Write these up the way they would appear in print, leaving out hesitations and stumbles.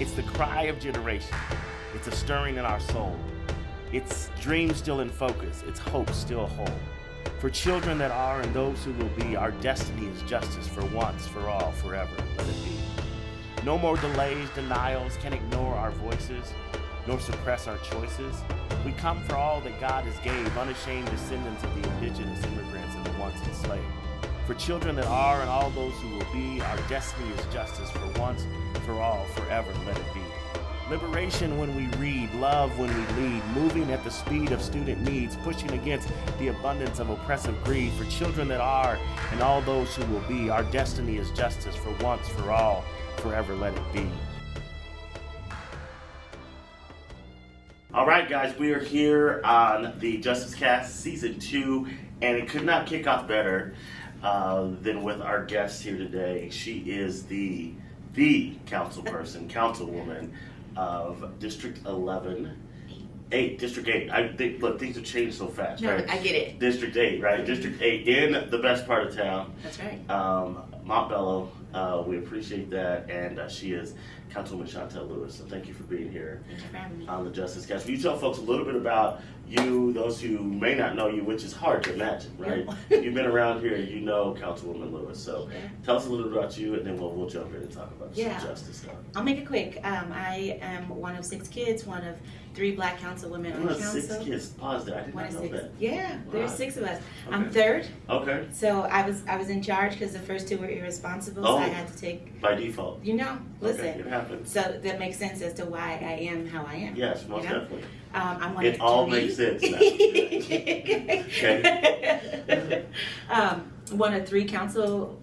It's the cry of generation. It's a stirring in our soul. It's dreams still in focus. It's hope still whole. For children that are and those who will be, our destiny is justice for once, for all, forever. Let it be. No more delays, denials can ignore our voices, nor suppress our choices. We come for all that God has gave, unashamed descendants of the indigenous immigrants and the once enslaved. For children that are and all those who will be, our destiny is justice for once, for all, forever. Let it be. Liberation when we read, love when we lead, moving at the speed of student needs, pushing against the abundance of oppressive greed. For children that are and all those who will be, our destiny is justice for once, for all, forever. Let it be. All right, guys, we are here on the Justice Cast Season 2, and it could not kick off better than with our guest here today. She is the councilperson, councilwoman of District 8. District 8. Look, things have changed so fast, no, right? I get it. District 8, right? District 8 in the best part of town. That's right. Montbello. We appreciate that, and she is Councilwoman Shontel Lewis. So thank you for being here on the Justice Cast. Will you tell folks a little bit about you, those who may not know you, which is hard to imagine, right? You've been around here, you know Councilwoman Lewis. So tell us a little bit about you, and then we'll jump in and talk about some justice stuff. I'll make it quick. I am one of 6 kids, one of 3 black councilwomen on council. 6 kids. Pause there. I did not know that. Yeah, there's 6 of us. Okay. I'm third. Okay. So I was in charge because the first 2 were irresponsible, so I had to take. By default. Listen. Okay, it happens. So that makes sense as to why I am how I am. Yes, most definitely. I'm one it of 3. all makes sense now. Okay. One of 3 council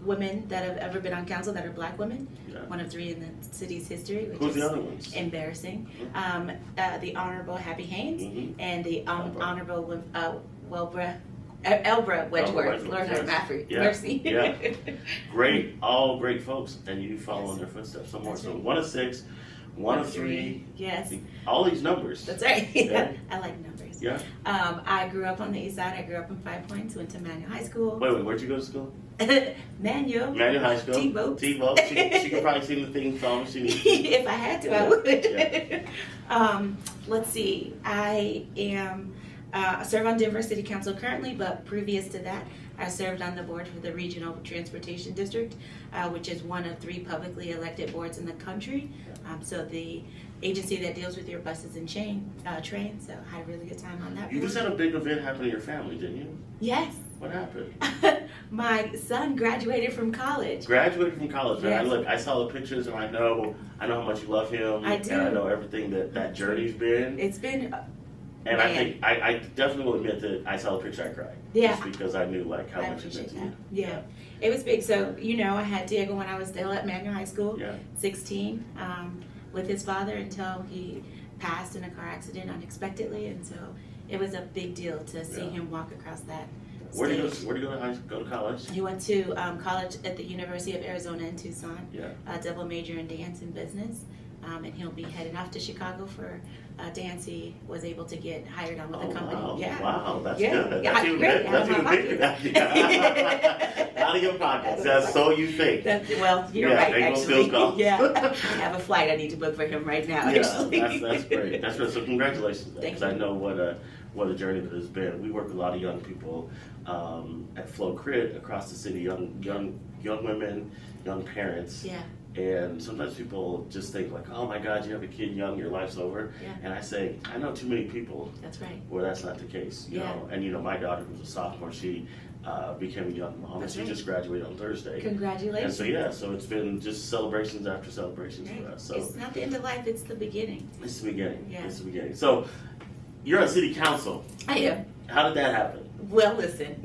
women that have ever been on council that are black women. Yeah. One of 3 in the city's history, which Who's is the other ones? embarrassing. Mm-hmm. The Honorable Happy Haynes and the Honorable Elbra Wedgeworth. Lord have mercy. Yeah. Great, all great folks, and you follow in their footsteps somewhere. So 1 of 6, 1 of 3. Yes. All these numbers. That's right. Yeah. I like numbers. Yeah. I grew up on the east side. I grew up in 5 Points. Went to Manual High School. Wait, where'd you go to school? Manual High School. T-Boat. She could probably sing the theme song if she needs to. If I had to, I would. Yeah. Let's see. I am serve on Denver City Council currently, but previous to that, I served on the board for the Regional Transportation District, which is one of 3 publicly elected boards in the country. So the agency that deals with your buses and trains. So I had a really good time on that. You just had a big event happen in your family, didn't you? Yes. What happened? My son graduated from college. Graduated from college. Yes. I saw the pictures, and I know how much you love him. I do. And I know everything that journey's been. It's been. And I think I definitely will admit that I saw the picture, I cried. Yeah. Just because I knew how I much it meant to you. Yeah. It was big. So, I had Diego when I was still at Manual High School, 16, with his father until he passed in a car accident unexpectedly. And so it was a big deal to see him walk across that Where did stage. you go to college? He went to college at the University of Arizona in Tucson, Yeah. double major in dance and business. And he'll be heading off to Chicago for dance. He was able to get hired on with the company. Wow. Yeah. Wow, that's Yeah. good. Yeah, That's even great. bigger. That's even bigger. Out of your pockets. That's so you think. Well, you're right, they actually. Will still Yeah. I have a flight I need to book for him right now, actually. That's great. That's great. So congratulations, because I you. know what a journey that has been. We work with a lot of young people at Flow Crit across the city, young women, young parents. Yeah. And sometimes people just think oh my God, you have a kid young, your life's over. Yeah. And I say, I know too many people That's right. where that's not the case. You know. And my daughter, who's a sophomore, she became a young mom, and she just graduated on Thursday. Congratulations. And so it's been just celebrations after celebrations for us. So it's not the end of life; it's the beginning. It's the beginning. Yeah. It's the beginning. So you're on city council. I am. How did that happen? Well, listen.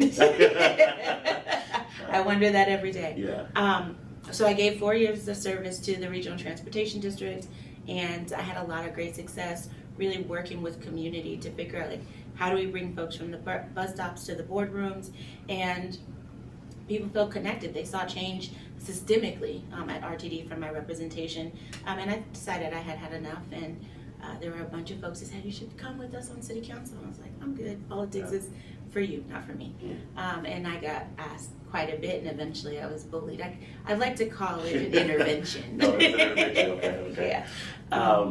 I wonder that every day. Yeah. So I gave 4 years of service to the Regional Transportation District, and I had a lot of great success really working with community to figure out how do we bring folks from the bus stops to the boardrooms, and people felt connected. They saw change systemically at RTD from my representation, and I decided I had had enough, and there were a bunch of folks that said, you should come with us on city council. And I was like, I'm good. Politics is for you, not for me. And I got asked quite a bit, and eventually I was bullied. I like to call it an intervention. No, it's an intervention. Okay. Yeah.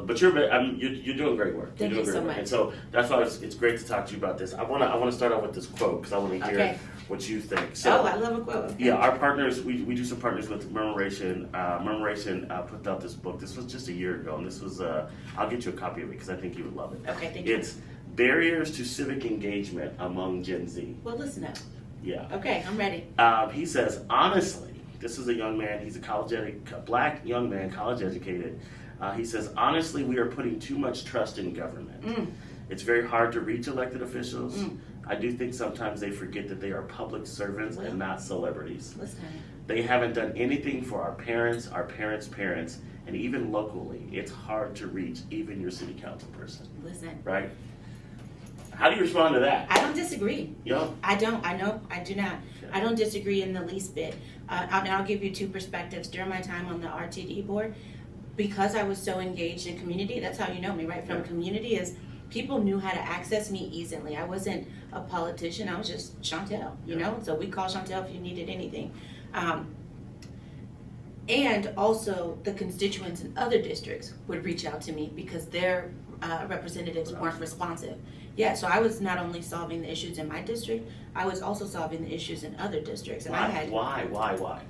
But you're doing great work. Thank you so much. And so that's why it's great to talk to you about this. I want to start out with this quote because I want to hear what you think. So, I love a quote. Okay. Yeah, our partners, we do some partners with Murmuration. Murmuration put out this book. This was just a year ago, and this was I'll get you a copy of it because I think you would love it. Okay, thank you. It's Barriers to Civic Engagement Among Gen Z. Well, listen up. Yeah. Okay, I'm ready. He says, honestly, this is a young man. He's a black young man, college educated. He says, honestly, we are putting too much trust in government. It's very hard to reach elected officials. I do think sometimes they forget that they are public servants and not celebrities. Listen. They haven't done anything for our parents' parents, and even locally, it's hard to reach even your city council person. Listen. Right? How do you respond to that? I don't disagree. Yeah. I don't. I know. I do not. Okay. I don't disagree in the least bit. I'll give you two perspectives. During my time on the RTD board, because I was so engaged in community, that's how you know me, right? From community is people knew how to access me easily. I wasn't a politician. I was just Shontel, you know? So we call Shontel if you needed anything. And also the constituents in other districts would reach out to me because their representatives weren't responsive. Yeah, so I was not only solving the issues in my district, I was also solving the issues in other districts. And Why?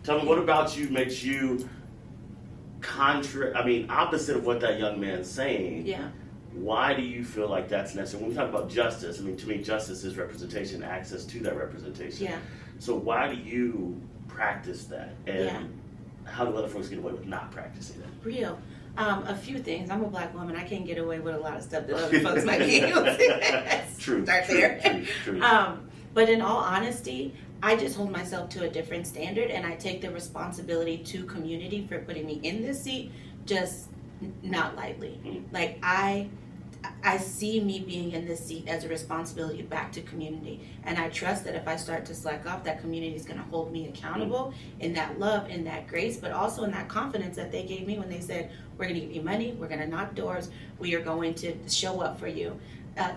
Tell me, what about you makes you opposite of what that young man's saying? Yeah. Why do you feel like that's necessary? When we talk about justice, to me, justice is representation, access to that representation. Yeah. So why do you practice that? And how do other folks get away with not practicing that? Real. A few things. I'm a black woman. I can't get away with a lot of stuff that other folks might be able to. True. Start there. True. But in all honesty, I just hold myself to a different standard, and I take the responsibility to community for putting me in this seat just not lightly. Like I see me being in this seat as a responsibility back to community, and I trust that if I start to slack off, that community is going to hold me accountable in that love, in that grace, but also in that confidence that they gave me when they said, we're going to give you money, we're going to knock doors, we are going to show up for you.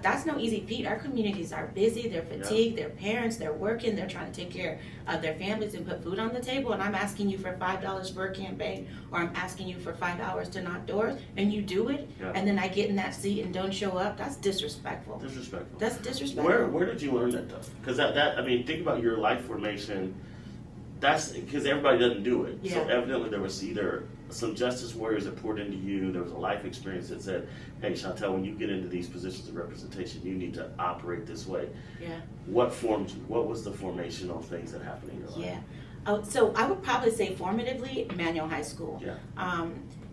That's no easy feat. Our communities are busy, they're fatigued, they're parents, they're working, they're trying to take care of their families and put food on the table, and I'm asking you for $5 for a campaign, or I'm asking you for 5 hours to knock doors, and you do it, and then I get in that seat and don't show up. That's disrespectful. That's disrespectful. Where did you learn that though? Because think about your life formation. That's because everybody doesn't do it. So evidently there was either some justice warriors that poured into you. There was a life experience that said, hey, Shontel, when you get into these positions of representation, you need to operate this way. Yeah. What formed you? What was the formational things that happened in your life? Yeah. Oh, so I would probably say formatively, Manual High School. Yeah.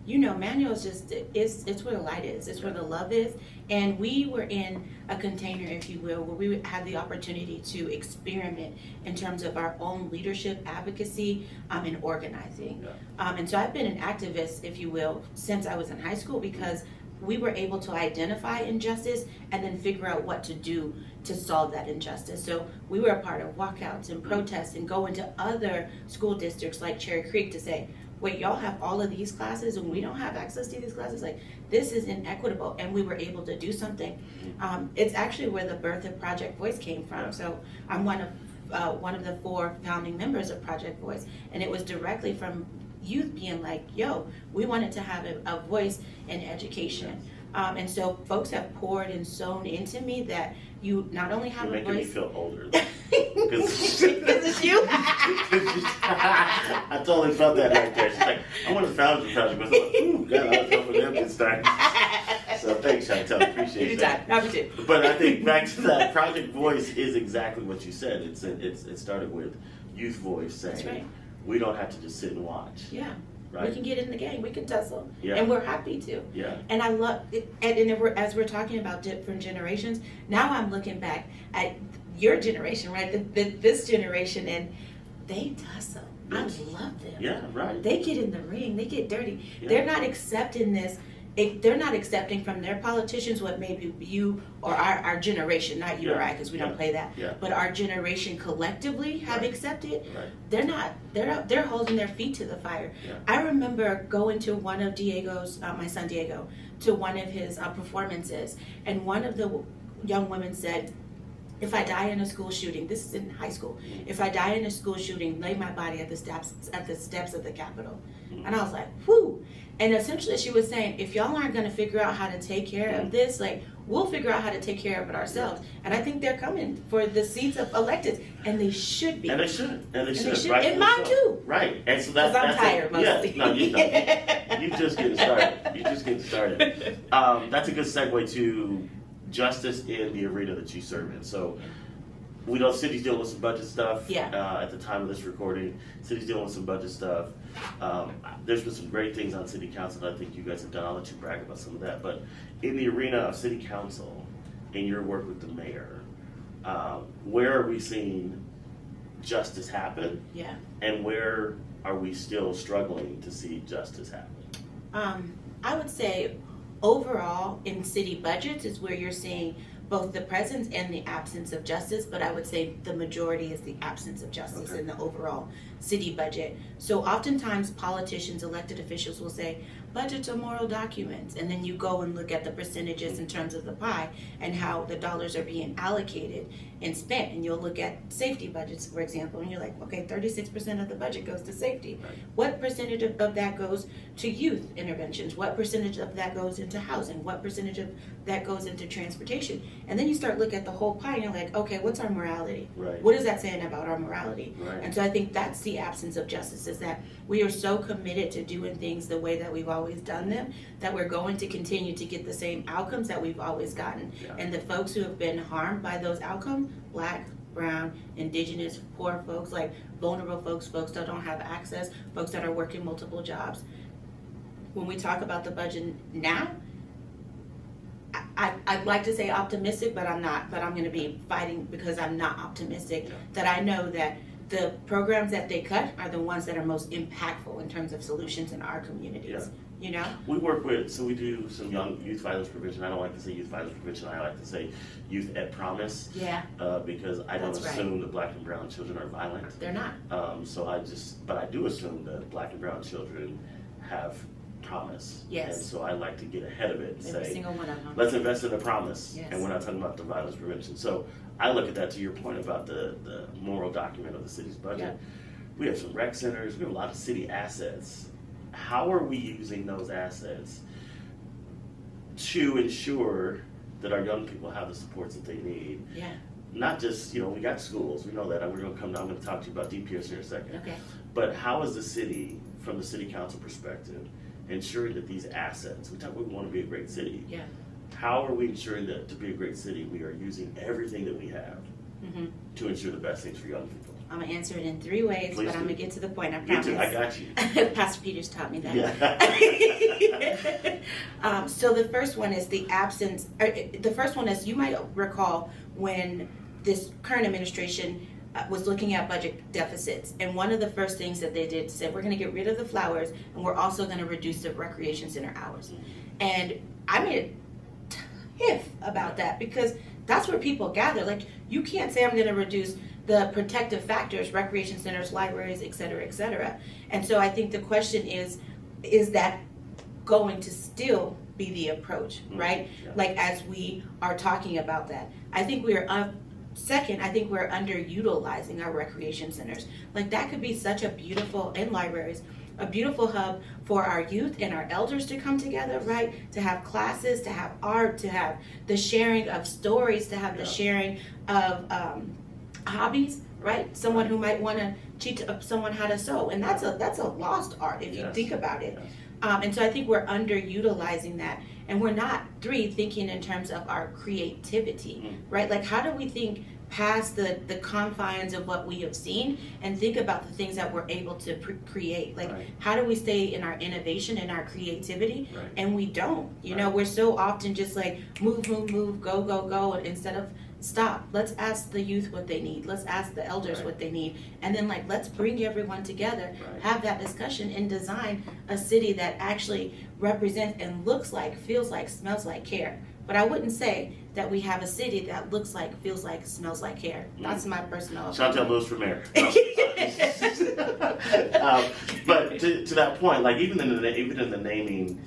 Manual is just, it's where the light is. It's where the love is. And we were in a container, if you will, where we had the opportunity to experiment in terms of our own leadership, advocacy, and organizing. Yeah. And so I've been an activist, if you will, since I was in high school because we were able to identify injustice and then figure out what to do to solve that injustice. So we were a part of walkouts and protests and go into other school districts like Cherry Creek to say, wait, y'all have all of these classes and we don't have access to these classes? Like, this is inequitable, and we were able to do something. It's actually where the birth of Project Voice came from. So I'm one of the 4 founding members of Project Voice, and it was directly from youth being like, yo, we wanted to have a voice in education. And so folks have poured and sown into me that you not only have You're a voice. You're making me feel older. Because it's you. I totally felt that right there. She's like, I want to found the project. I was like, ooh, God, I was hoping them to start. So thanks, Shontel. Appreciate that. But I think back to that, Project Voice is exactly what you said. It started with youth voice saying, we don't have to just sit and watch. Yeah. Right. We can get in the game. We can tussle, yeah. And we're happy to. Yeah. And I love it. And as we're talking about different generations, now I'm looking back at your generation, right? This generation, and they tussle. Yes. I love them. Yeah, right. They get in the ring. They get dirty. Yeah. They're not accepting this. they're not accepting from their politicians what maybe you or our generation, not you or I, because we don't play that, but our generation collectively have accepted. They're not. They're holding their feet to the fire. I remember going to one of Diego's, my son Diego, to one of his performances, and one of the young women said, "If I die in a school shooting," this is in high school, "if I die in a school shooting, lay my body at the steps of the Capitol." And I was like, whew. And essentially she was saying, if y'all aren't going to figure out how to take care of this, like, we'll figure out how to take care of it ourselves. And I think they're coming for the seats of electeds, and they should be. And they should. And they should. And mine too. Right. And so that's I'm tired mostly. Yeah, no, you just getting started. That's a good segue to justice in the arena that you serve in. So we know city's dealing with some budget stuff. At the time of this recording, city's dealing with some budget stuff. There's been some great things on city council that I think you guys have done. I'll let you brag about some of that. But in the arena of city council, in your work with the mayor, where are we seeing justice happen? And where are we still struggling to see justice happen? I would say overall in city budgets is where you're seeing both the presence and the absence of justice, but I would say the majority is the absence of justice in the overall city budget. So oftentimes politicians, elected officials will say, budgets are moral documents, and then you go and look at the percentages in terms of the pie and how the dollars are being allocated and spent, and you'll look at safety budgets, for example, and you're like, okay, 36% of the budget goes to safety. What percentage of that goes to youth interventions? What percentage of that goes into housing? What percentage of that goes into transportation? And then you start looking at the whole pie and you're like, okay, what's our morality? What is that saying about our morality? And so I think that's the absence of justice, is that we are so committed to doing things the way that we've always done them that we're going to continue to get the same outcomes that we've always gotten. And the folks who have been harmed by those outcomes, Black, brown, indigenous, poor folks, like vulnerable folks, folks that don't have access, folks that are working multiple jobs. When we talk about the budget now, I'd like to say optimistic, but I'm not. But I'm going to be fighting because I'm not optimistic. That I know that the programs that they cut are the ones that are most impactful in terms of solutions in our communities. You know? We work with, so we do some young youth violence prevention. I don't like to say youth violence prevention. I like to say youth at promise. Because I don't assume that Black and brown children are violent. They're not. But I do assume that Black and brown children have promise. And so I like to get ahead of it and Every say, single one of them. Let's invest in the promise. And we're not talking about the violence prevention. So I look at that, to your point about the moral document of the city's budget. We have some rec centers. We have a lot of city assets. How are we using those assets to ensure that our young people have the supports that they need? Not just, we got schools, we know that. I'm going to talk to you about DPS here in a second. But how is the city, from the city council perspective, ensuring that these assets, we want to be a great city. How are we ensuring that to be a great city, we are using everything that we have to ensure the best things for young people? I'm going to answer it in 3 ways, but I'm going to get to the point, I promise. I got you. Pastor Peters taught me that. So the first one is the absence. The first one is, you might recall when this current administration was looking at budget deficits, and one of the first things that they did said, we're going to get rid of the flowers, and we're also going to reduce the recreation center hours. And I made a tiff about that, because that's where people gather. Like, you can't say I'm going to reduce the protective factors, recreation centers, libraries, et cetera, et cetera. And so I think the question is that going to still be the approach, right? Like, as we are talking about that, I think we are second, I think we're underutilizing our recreation centers. Like, that could be such a beautiful, and libraries, a beautiful hub for our youth and our elders to come together, right? To have classes, to have art, to have the sharing of stories, to have the sharing of hobbies, right? Someone who might want to teach someone how to sew, and that's a lost art if you think about it. And so I think we're underutilizing that, and we're not thinking in terms of our creativity, right? Like, how do we think past the confines of what we have seen and think about the things that we're able to create? Like, how do we stay in our innovation and our creativity? And we don't. You know, we're so often just like move, go, instead of stop. Let's ask the youth what they need. Let's ask the elders Right. what they need. And then like, let's bring everyone together, Right. have that discussion, and design a city that actually represents and looks like, feels like, smells like care. But I wouldn't say that we have a city that looks like, feels like, smells like care. That's my personal opinion. Shontel Lewis for mayor. But to that point, like even in the naming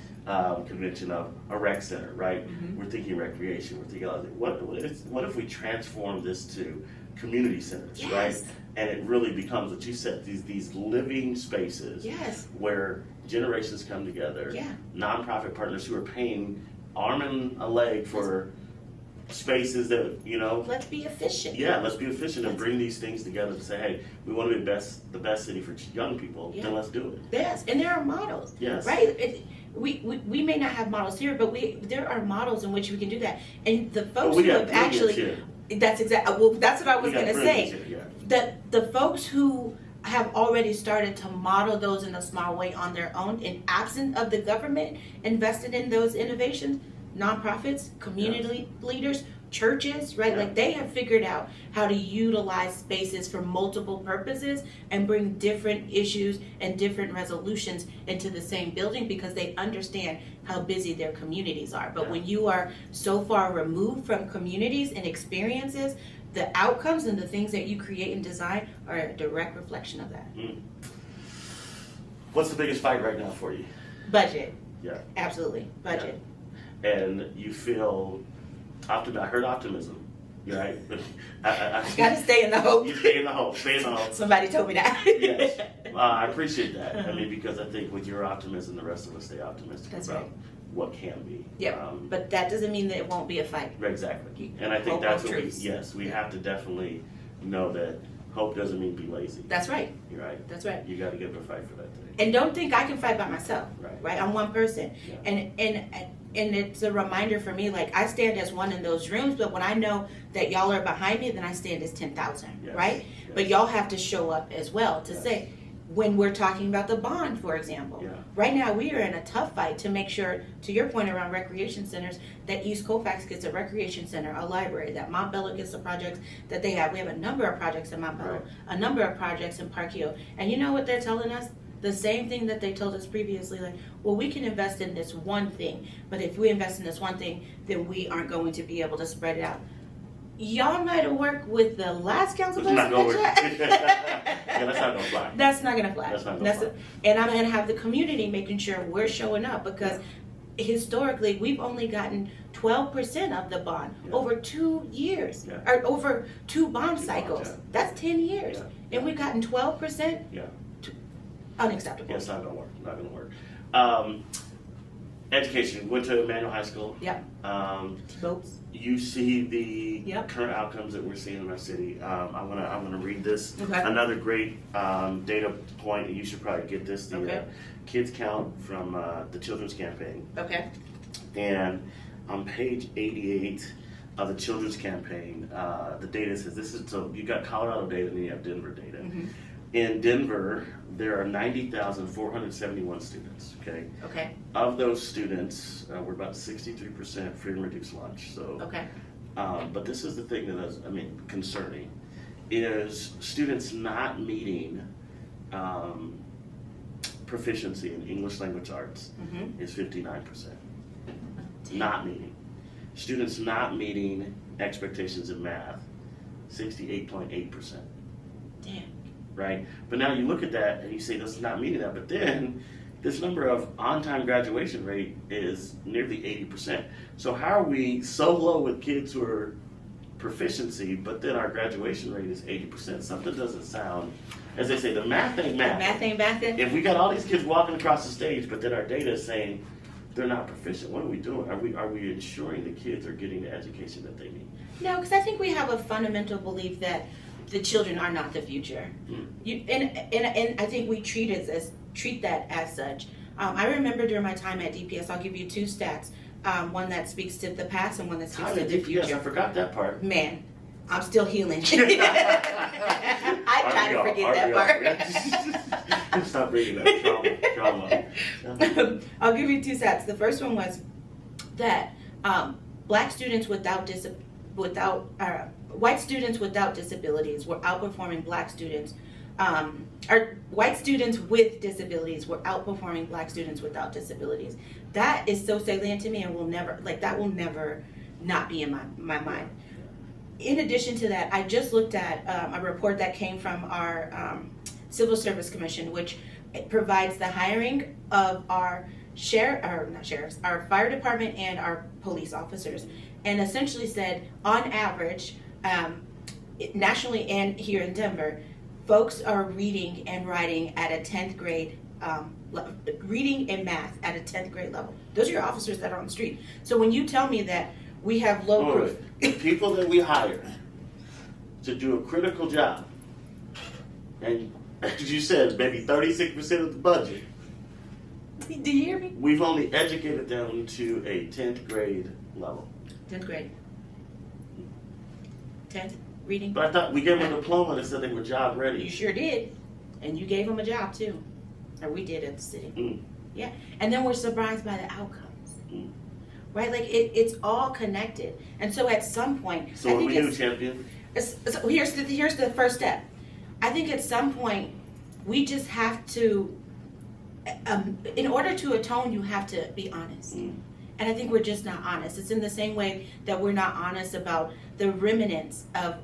convention of a rec center, right? Mhm. We're thinking recreation. We're thinking what if we transform this to community centers, Yes. right? And it really becomes what you said, these living spaces Yes. where generations come together, Yeah. nonprofit partners who are paying arm and a leg for spaces that, Let's be efficient. yeah, let's be efficient and bring these things together to say, hey, we want to be the best city for young people, Yeah. then let's do it. Yes, and there are models. Yes. Right? We may not have models here, but there are models in which we can do that. And the But folks we who got have brilliance actually, here. that's what I was We got going to brilliance say. here, yeah. That the folks who have already started to model those in a small way on their own, in absence of the government invested in those innovations, nonprofits, community leaders, churches, right? Yeah. Like they have figured out how to utilize spaces for multiple purposes and bring different issues and different resolutions into the same building because they understand how busy their communities are. But Yeah. when you are so far removed from communities and experiences, the outcomes and the things that you create and design are a direct reflection of that. What's the biggest fight right now for you? Budget. Yeah. Absolutely. Budget. And you feel I heard optimism, right? I Gotta stay in the hope. You stay in the hope. Stay in the hope. Somebody told me that. Yes. I appreciate that. I mean, because I think with your optimism, the rest of us stay optimistic That's about right. what can be. Yeah. But that doesn't mean that it won't be a fight. Exactly. You- And I think hope that's of what truths. we have to definitely know that hope doesn't mean be lazy. That's right. You're right. That's right. You got to get up and fight for that thing. And don't think I can fight by myself. Right. I'm one person. Yeah. And it's a reminder for me, like I stand as one in those rooms, but when I know that y'all are behind me, then I stand as 10,000, Yes. right? Yes. But y'all have to show up as well to Yes. say, when we're talking about the bond, for example. Yeah. Right now, we are in a tough fight to make sure, to your point around recreation centers, that East Colfax gets a recreation center, a library, that Montbello gets the projects that they have. We have a number of projects in Montbello, Right. a number of projects in Park Hill. And you know what they're telling us? The same thing that they told us previously, like, well, we can invest in this one thing, but if we invest in this one thing, then we aren't going to be able to spread it out. Y'all might have worked with the last council It's not person. gonna work. Yeah, that's not gonna fly. That's not gonna fly. That's not gonna fly. And I'm gonna have the community making sure we're showing up because historically we've only gotten 12% of the bond Yeah. over 2 years, Yeah. or over 2 bond Two cycles. bonds, yeah. That's 10 years, Yeah. and we've gotten 12%. Yeah. Unacceptable. Yeah, it's not gonna work. Not gonna work. Education. Went to Emmanuel High School. Yep. Votes. You see the Yep. current outcomes that we're seeing in our city. I'm gonna read this. Okay. Another great data point, and you should probably get this. The Okay. kids count from the Children's Campaign, Okay. and on page 88 of the Children's Campaign, the data says this is so you got Colorado data and then you have Denver data. Mhm. In Denver, there are 90,471 students. Okay. Okay. Of those students, we're about 63% free and reduced lunch. So, Okay. but this is the thing that is, concerning, is students not meeting proficiency in English language arts Mhm. is 59%. Not meeting. Students not meeting expectations in math, 68.8%. Damn. Right? But now you look at that and you say this is not meeting that, but then this number of on-time graduation rate is nearly 80%. So how are we so low with kids who are proficiency, but then our graduation rate is 80%? Something doesn't sound, as they say, the math ain't math. Math ain't mathing. If we got all these kids walking across the stage, but then our data is saying they're not proficient, what are we doing? Are we ensuring the kids are getting the education that they need? No, because I think we have a fundamental belief that the children are not the future. And I think we treat that as such. I remember during my time at DPS, I'll give you 2 stats. One that speaks to the past and one that speaks Time to at the DPS, future. I forgot that part. Man, I'm still healing. I try to forget that part. Stop bringing that trauma. I'll give you 2 stats. The first one was that Black students without white students without disabilities were outperforming black students. Or white students with disabilities were outperforming black students without disabilities. That is so salient to me, and that will never not be in my mind. In addition to that, I just looked at a report that came from our Civil Service Commission, which provides the hiring of our our fire department and our police officers, and essentially said, on average, nationally and here in Denver, folks are reading and writing at a 10th grade reading and math at a 10th grade level. Those are your officers that are on the street. So when you tell me that we have low proof, the people that we hire to do a critical job, and as you said, maybe 36% of the budget, do you hear me? we've only educated them to a 10th grade level. 10th grade. 10th reading. But I thought we gave them a diploma that said they were job ready. You sure did. And you gave them a job too. Or we did at the city. Yeah. And then we're surprised by the outcomes. Right? Like it's all connected. And so at some point, so what do we do, champion? So here's the first step. I think at some point we just have to, in order to atone, you have to be honest. And I think we're just not honest. It's in the same way that we're not honest about the remnants of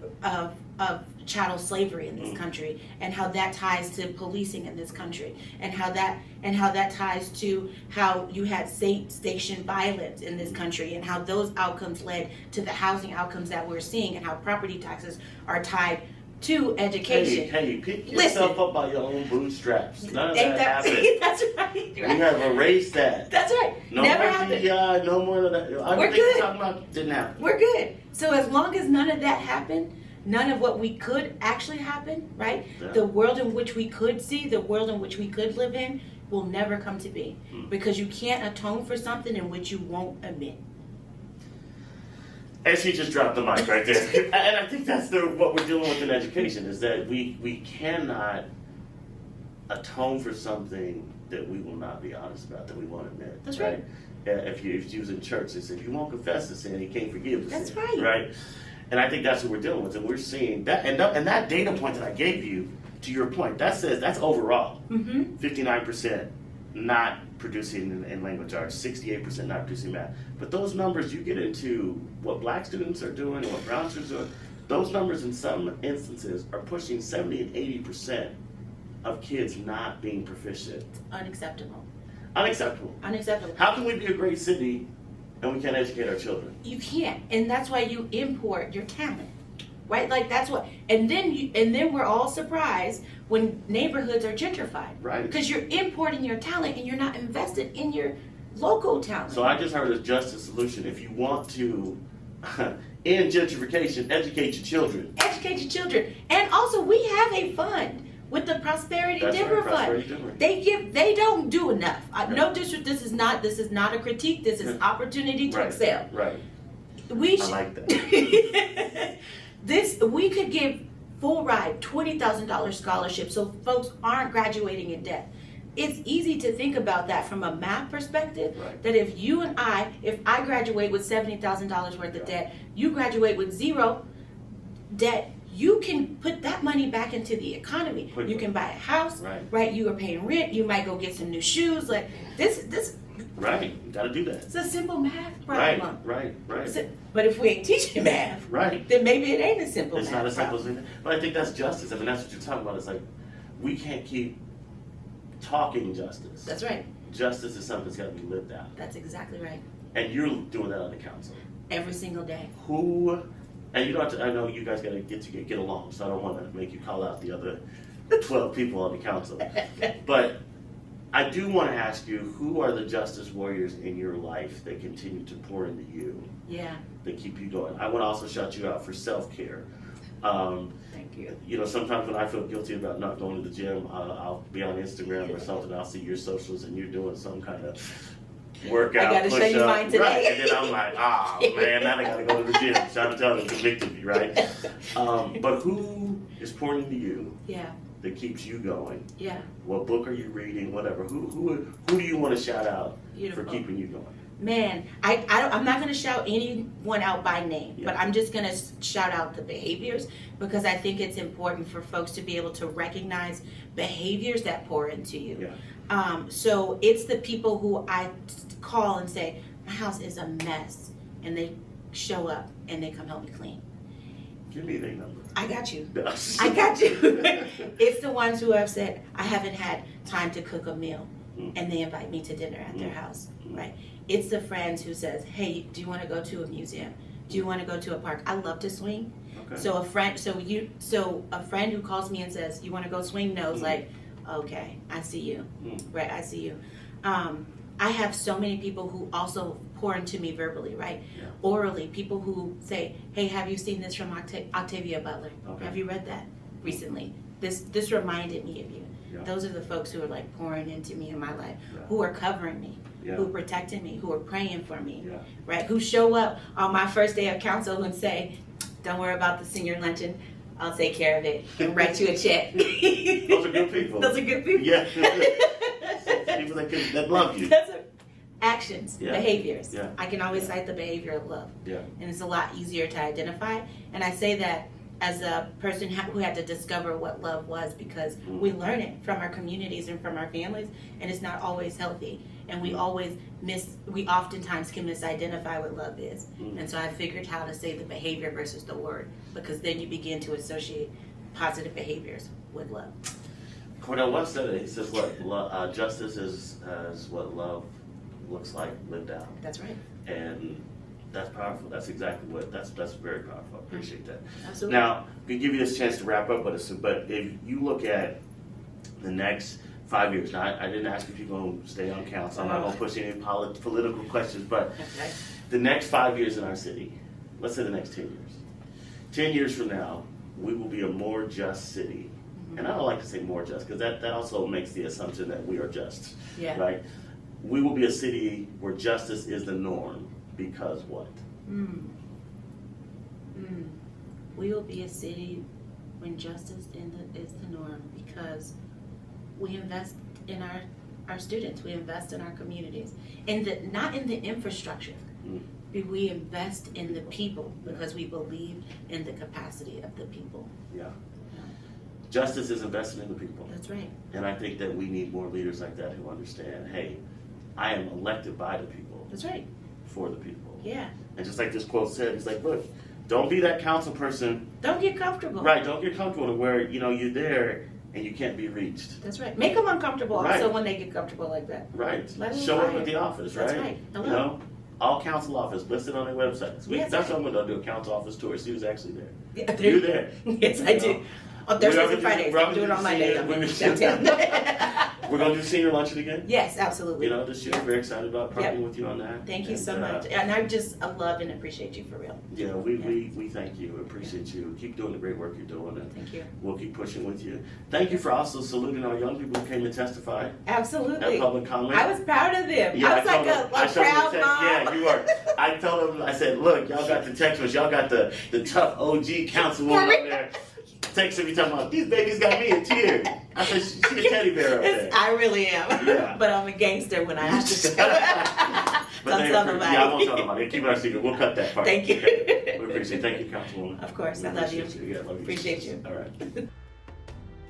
chattel slavery in this country, and how that ties to policing in this country, and how that ties to how you had state-sanctioned violence in this country, and how those outcomes led to the housing outcomes that we're seeing, and how property taxes are tied to education. Hey, pick yourself up by your own bootstraps. None of that happened. That's right. We have erased that. That's right. No Never more happened. DEI, no more of that. We're good. Talking about didn't happen. We're good. So as long as none of that happened, none of what we could actually happen, right? Yeah. The world in which we could see, the world in which we could live in, will never come to be. Because you can't atone for something in which you won't admit. And she just dropped the mic right there. And I think that's what we're dealing with in education, is that we cannot atone for something that we will not be honest about, that we won't admit. That's right. If you was in church, they said, if you won't confess the sin, you can't forgive the sin. That's right. Right? And I think that's what we're dealing with. And we're seeing that, and that data point that I gave you, to your point, that says that's overall. 59% not producing in language arts, 68% not producing math. But those numbers, you get into what black students are doing and what brown students are doing, those numbers in some instances are pushing 70 and 80% of kids not being proficient. Unacceptable. Unacceptable. Unacceptable. How can we be a great city and we can't educate our children? You can't. And that's why you import your talent. Right? Like that's what, and then we're all surprised when neighborhoods are gentrified. Right. Because you're importing your talent and you're not invested in your local talent. So I just heard a justice solution. If you want to end gentrification, educate your children. Educate your children. And also we have a fund with the Prosperity Denver Fund. They don't do enough. No district, this is not a critique, this is opportunity to excel. Right. I like that. We could give full ride $20,000 scholarships so folks aren't graduating in debt. It's easy to think about that from a math perspective, that if I graduate with $70,000 worth of debt, you graduate with zero debt, you can put that money back into the economy. You can buy a house, right? You are paying rent, you might go get some new shoes, like this. Right, you gotta do that. It's a simple math problem. Right. But if we ain't teaching math, then maybe it ain't a simple math. It's not as simple as that. But I think that's justice. I mean, that's what you're talking about. It's like, we can't keep talking justice. That's right. Justice is something that's gotta be lived out. That's exactly right. And you're doing that on the council. Every single day. And you don't have to, I know you guys gotta get along, so I don't wanna make you call out the other 12 people on the council. But I do want to ask you, who are the justice warriors in your life that continue to pour into you? Yeah. That keep you going? I want to also shout you out for self-care. Thank you. You know, sometimes when I feel guilty about not going to the gym, I'll be on Instagram or something, I'll see your socials and you're doing some kind of workout, I gotta show you mine today. Right, and then I'm like, man, now I gotta go to the gym. Shontel convicted me, right? But who is pouring into you? Yeah. That keeps you going? Yeah. What book are you reading? Whatever. Who do you want to shout out Beautiful. for keeping you going? Man, I'm not going to shout anyone out by name, but I'm just going to shout out the behaviors, because I think it's important for folks to be able to recognize behaviors that pour into you. So it's the people who I call and say, my house is a mess, and they show up and they come help me clean. Give me their number. I got you. I got you. It's the ones who have said, I haven't had time to cook a meal, and they invite me to dinner at their house, right? It's the friends who says, hey, do you want to go to a museum? Do you want to go to a park? I love to swing. Okay. So a friend who calls me and says, you want to go swing, knows like, okay, I see you, right? I see you. I have so many people who also pour into me verbally, right? Orally, people who say, hey, have you seen this from Octavia Butler? Okay. Have you read that recently? This reminded me of you. Those are the folks who are like pouring into me in my life, who are covering me, who are protecting me, who are praying for me, right? Who show up on my first day of council and say, don't worry about the senior luncheon, I'll take care of it and write you a check. Those are good people. Those are good people. Yeah. People that love you. Actions, behaviors. I can always cite the behavior of love. And it's a lot easier to identify. And I say that as a person who had to discover what love was, because we learn it from our communities and from our families, and it's not always healthy. And we oftentimes can misidentify what love is. And so I figured how to say the behavior versus the word, because then you begin to associate positive behaviors with love. Cornell West said it. He says, "What justice is what love looks like lived out." That's right. And that's powerful. That's exactly what. That's very powerful. I appreciate that. Absolutely. Now, we give you this chance to wrap up, but if you look at the next 5 years, now I didn't ask if you're going to stay on council. I'm not going to push any political questions, but the next 5 years in our city, let's say the next 10 years. 10 years from now, we will be a more just city. And I don't like to say more just, because that also makes the assumption that we are just, right? We will be a city where justice is the norm, because what? We will be a city when justice is the norm, because we invest in our students, we invest in our communities, not in the infrastructure. We invest in the people, because we believe in the capacity of the people. Justice is invested in the people. That's right. And I think that we need more leaders like that who understand, hey, I am elected by the people. That's right. For the people. And just like this quote said, it's like, look, don't be that council person. Don't get comfortable. Right, don't get comfortable to where, you're there and you can't be reached. That's right. Make them uncomfortable also when they get comfortable like that. Right. Show up at the office, right? That's right. Hello. All council office listed on their websites. That's what I'm going to do, a council office tour. See who's actually there. Yeah, you're there. Yes, I do. On Thursdays and Fridays. I'm doing it on Mondays. We're going to do senior luncheon again? Yes, absolutely. This year, very excited about partnering with you on that. Thank you so much. And I love and appreciate you for real. Yeah, we thank you, appreciate you. Keep doing the great work you're doing. And thank you. We'll keep pushing with you. Thank you for also saluting our young people who came and testified. Absolutely. At public comment. I was proud of them. Yeah, I was like a proud mom. Yeah, you were. I told them, I said, look, y'all got the text message. Y'all got the tough OG councilwoman up there. Texting me talking about, these babies got me in tears. I said, she's a teddy bear up there. I really am. Yeah. But I'm a gangster when I have to say Don't tell nobody. Yeah, I won't tell nobody. Keep it our secret. We'll cut that part. Thank you. We appreciate it. Thank you, Councilwoman. Of course. I love you. Yeah, love you. Appreciate you. All right.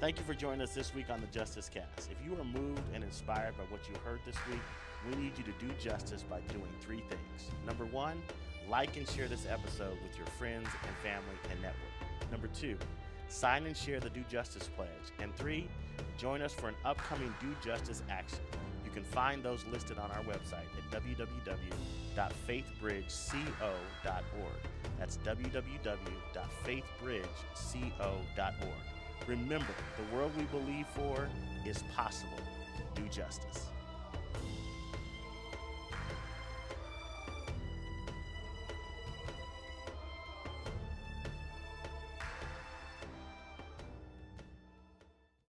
Thank you for joining us this week on the Justice Cast. If you are moved and inspired by what you heard this week, we need you to do justice by doing 3 things. Number 1, like and share this episode with your friends and family and network. Number 2, sign and share the Do Justice Pledge. And 3, join us for an upcoming Do Justice action. You can find those listed on our website at www.faithbridgeco.org. That's www.faithbridgeco.org. Remember, the world we believe for is possible. Do justice.